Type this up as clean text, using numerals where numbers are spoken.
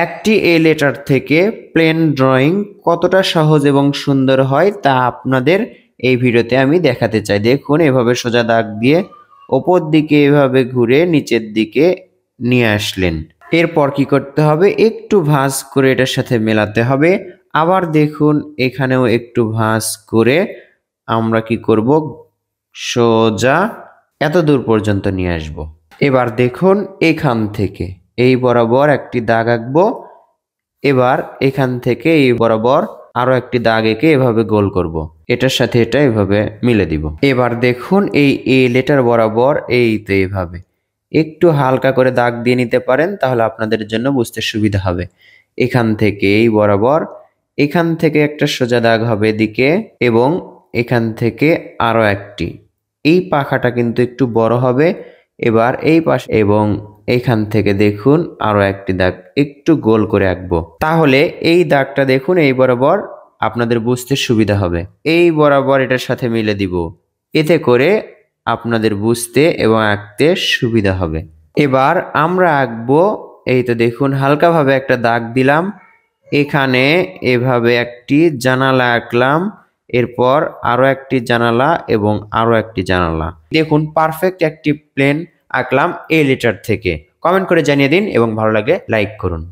একটি a letter থেকে plane drawing কতটা সহজ এবং সুন্দর হয় তা আপনাদের এই ভিডিওতে আমি দেখাতে চাই। দেখুন, এভাবে সোজা দাগ দিয়ে ওপর দিকে এভাবে ঘুরে নিচের দিকে নিয়ে আসলেন। এরপর কি করতে হবে, একটু ভাঁজ করে এটার সাথে মেলাতে হবে। আবার দেখুন, এখানেও একটু ভাঁজ করে আমরা কি করব, সোজা এত দূর পর্যন্ত নিয়ে আসব। এবার দেখুন, এখান থেকে এই বরাবর একটি দাগ আঁকবো। এবার এখান থেকে এই বরাবর আরো একটি দাগ এঁকে এভাবে গোল করব। এটার সাথে এটা এভাবে মিলে দিব। এবার দেখুন, এই এ লেটার বরাবর এই তো এভাবে একটু হালকা করে দাগ দিয়ে নিতে পারেন, তাহলে আপনাদের জন্য বুঝতে সুবিধা হবে। এখান থেকে এই বরাবর, এখান থেকে একটা সোজা দাগ হবে এদিকে, এবং এখান থেকে আরো একটি। এই পাখাটা কিন্তু একটু বড় হবে। এবার এই পাশে এবং এইখান থেকে দেখুন আরো একটি দাগ একটু গোল করে আঁকবো। তাহলে এই দাগটা দেখুন এই বরাবর আপনাদের বুঝতে সুবিধা হবে। এই বরাবর এটার সাথে মিলে দিব, এতে করে আপনাদের বুঝতে এবং আঁকতে সুবিধা হবে। এবার আমরা আঁকবো, এই তো দেখুন হালকাভাবে একটা দাগ দিলাম, এখানে এভাবে একটি জানালা আঁকলাম, এরপর আরো একটি জানালা এবং আরো একটি জানালা। দেখুন, পারফেক্ট একটি প্লেন আঁকলাম এ লেটার থেকে। কমেন্ট করে জানিয়ে দিন এবং ভালো লাগলে লাইক করুন।